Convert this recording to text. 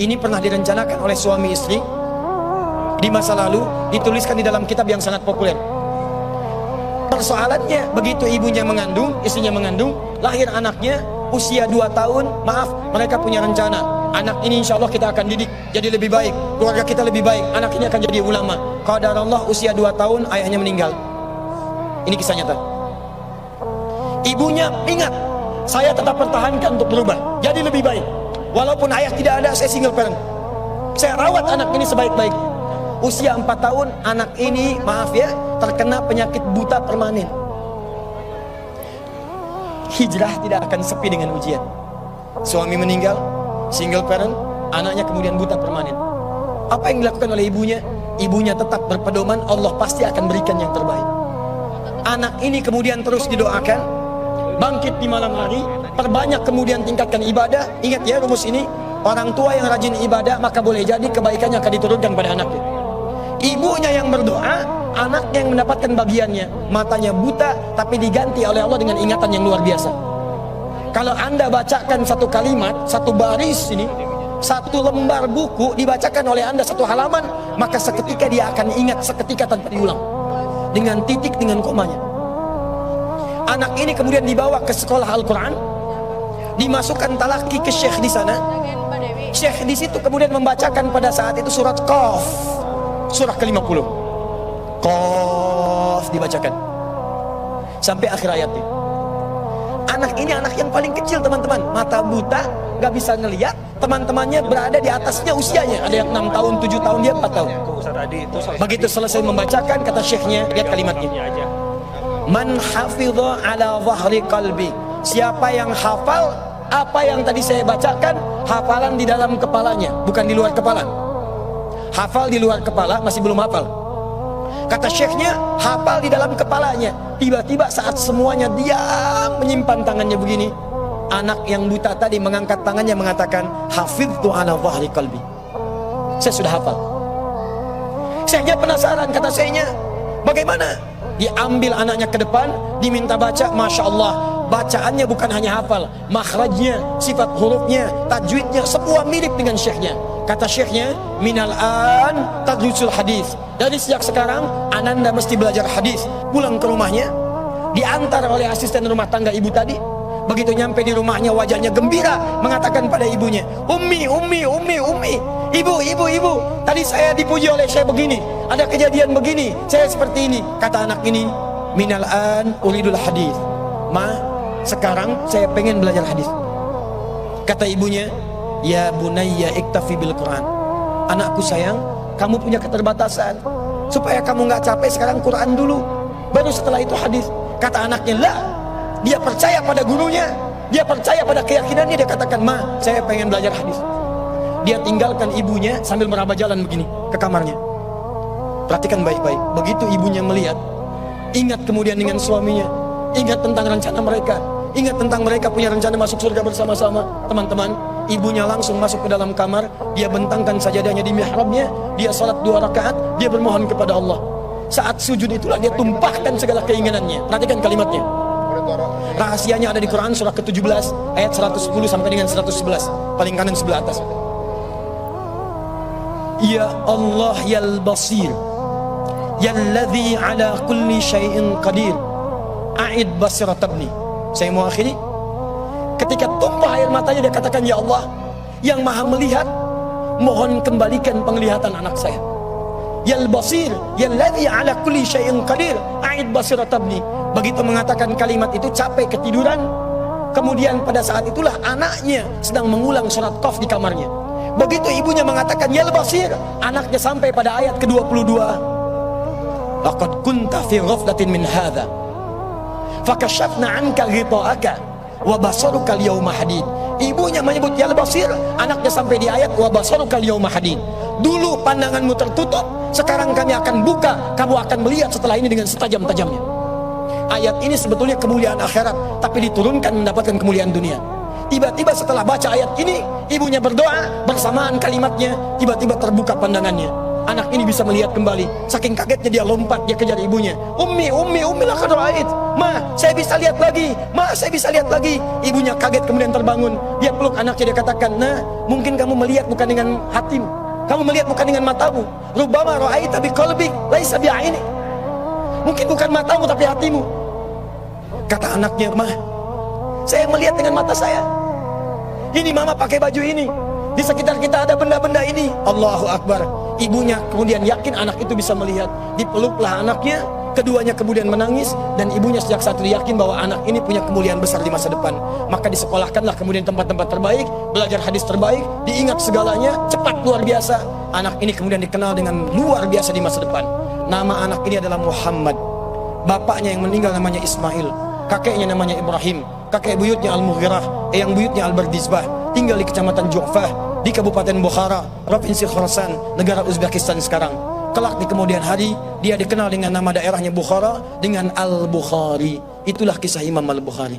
Ini pernah direncanakan oleh suami istri di masa lalu, dituliskan di dalam kitab yang sangat populer. Persoalannya, begitu ibunya mengandung, istrinya mengandung, lahir anaknya usia 2 tahun, maaf, mereka punya rencana, anak ini insya Allah kita akan didik jadi lebih baik, keluarga kita lebih baik, anak ini akan jadi ulama. Qadarullah usia 2 tahun ayahnya meninggal. Ini kisah nyata. Ibunya ingat, saya tetap pertahankan untuk berubah jadi lebih baik, walaupun ayah tidak ada, saya single parent, saya rawat anak ini sebaik-baik. Usia 4 tahun anak ini, maaf ya, terkena penyakit buta permanen. Hijrah tidak akan sepi dengan ujian. Suami meninggal, single parent, anaknya kemudian buta permanen. Apa yang dilakukan oleh ibunya? Ibunya tetap berpedoman, Allah pasti akan berikan yang terbaik. Anak ini kemudian terus didoakan, bangkit di malam hari, perbanyak kemudian tingkatkan ibadah. Ingat ya rumus ini, orang tua yang rajin ibadah maka boleh jadi kebaikannya akan diturunkan pada anaknya. Ibunya yang berdoa, anaknya yang mendapatkan bagiannya. Matanya buta tapi diganti oleh Allah dengan ingatan yang luar biasa. Kalau anda bacakan satu kalimat, satu baris ini, satu lembar buku dibacakan oleh anda satu halaman, maka seketika dia akan ingat seketika tanpa diulang, dengan titik, dengan komanya. Anak ini kemudian dibawa ke sekolah Al-Quran, dimasukkan talaki ke syekh di sana. Syekh di situ kemudian membacakan pada saat itu surat Qaf, surah ke-50. Qaf dibacakan sampai akhir ayatnya. Anak ini anak yang paling kecil teman-teman, mata buta, gak bisa ngelihat. Teman-temannya berada di atasnya usianya, ada yang 6 tahun, 7 tahun, dia 4 tahun. Begitu selesai membacakan, kata syekhnya, lihat kalimatnya, man hafidha ala zahri qalbi, siapa yang hafal apa yang tadi saya bacakan, hafalan di dalam kepalanya, bukan di luar kepala. Hafal di luar kepala masih belum hafal. Kata syekhnya, hafal di dalam kepalanya. Tiba-tiba saat semuanya diam menyimpan tangannya begini, anak yang buta tadi mengangkat tangannya mengatakan, hafidtu ala zahri qalbi, saya sudah hafal. Syekhnya penasaran, kata syekhnya, bagaimana? Diambil anaknya ke depan, diminta baca, Masya Allah, bacaannya bukan hanya hafal, makhrajnya, sifat hurufnya, tajwidnya, semua mirip dengan syekhnya. Kata syekhnya, minal an tadrusul hadis, dari sejak sekarang ananda mesti belajar hadis. Pulang ke rumahnya, diantar oleh asisten rumah tangga ibu tadi. Begitu nyampe di rumahnya, wajahnya gembira, mengatakan pada ibunya, ummi, ummi, ummi, ummi, ibu, ibu, ibu, tadi saya dipuji oleh saya begini, ada kejadian begini, saya seperti ini. Kata anak ini, minal an uridul hadis, ma, sekarang saya pengen belajar hadis. Kata ibunya, ya bunayya iktafi bil Quran, anakku sayang, kamu punya keterbatasan, supaya kamu nggak capek sekarang Quran dulu, baru setelah itu hadis. Kata anaknya, lah, dia percaya pada gurunya, dia percaya pada keyakinannya, dia katakan, ma, saya pengen belajar hadis. Dia tinggalkan ibunya sambil meraba jalan begini ke kamarnya. Perhatikan baik-baik, begitu ibunya melihat, ingat kemudian dengan suaminya, ingat tentang rencana mereka, ingat tentang mereka punya rencana masuk surga bersama-sama. Teman-teman, ibunya langsung masuk ke dalam kamar, dia bentangkan sajadahnya di mihrabnya, dia salat 2 rakaat, dia bermohon kepada Allah. Saat sujud itulah dia tumpahkan segala keinginannya. Perhatikan kalimatnya, rahasianya ada di Quran surah ke-17 ayat 110 sampai dengan 111, paling kanan sebelah atas. Ya Allah yal basir, yalladzi ala kulli syai'in qadir, a'id basiratabni. Saya mau akhiri, ketika tumpah air matanya dia katakan, ya Allah yang maha melihat, mohon kembalikan penglihatan anak saya. Yal basir, yalladzi ala kulli syai'in qadir, a'id basiratabni. Begitu mengatakan kalimat itu, capek ketiduran. Kemudian pada saat itulah anaknya sedang mengulang surat Qaf di kamarnya. Begitu ibunya mengatakan yal basir, anaknya sampai pada ayat ke-22, laqad kunta fi ghaflatin min hadza fakashafna 'anka ghita'aka wa basaruka al-yawma hadid. Ibunya menyebut yal basir, anaknya sampai di ayat wa basaruka al-yawma hadid. Dulu pandanganmu tertutup, sekarang kami akan buka, kamu akan melihat setelah ini dengan setajam-tajamnya. Ayat ini sebetulnya kemuliaan akhirat, tapi diturunkan mendapatkan kemuliaan dunia. Tiba-tiba setelah baca ayat ini, ibunya berdoa, bersamaan kalimatnya, tiba-tiba terbuka pandangannya. Anak ini bisa melihat kembali. Saking kagetnya dia lompat, dia kejar ibunya. Ummi, ummi, ummi, laqad ra'ait. Ma, saya bisa lihat lagi. Ma, saya bisa lihat lagi. Ibunya kaget kemudian terbangun. Dia peluk anaknya, dia katakan, nah, mungkin kamu melihat bukan dengan hatimu, kamu melihat bukan dengan matamu. Rubbama ra'aita biqalbik laisa bi'aini. Mungkin bukan matamu tapi hatimu. Kata anaknya, Ma, saya melihat dengan mata saya. Ini mama pakai baju ini, di sekitar kita ada benda-benda ini. Allahu Akbar. Ibunya kemudian yakin anak itu bisa melihat. Dipeluklah anaknya, keduanya kemudian menangis. Dan ibunya sejak saat itu yakin bahwa anak ini punya kemuliaan besar di masa depan. Maka disekolahkanlah kemudian tempat-tempat terbaik, belajar hadis terbaik, diingat segalanya, cepat luar biasa. Anak ini kemudian dikenal dengan luar biasa di masa depan. Nama anak ini adalah Muhammad. Bapaknya yang meninggal namanya Ismail, kakeknya namanya Ibrahim, kakek buyutnya Al-Mughirah, eyang buyutnya Al-Bardizbah, tinggal di kecamatan Ju'fah, di Kabupaten Bukhara, Provinsi Khorasan, negara Uzbekistan sekarang. Kelak di kemudian hari, dia dikenal dengan nama daerahnya Bukhara, dengan Al-Bukhari. Itulah kisah Imam Al-Bukhari.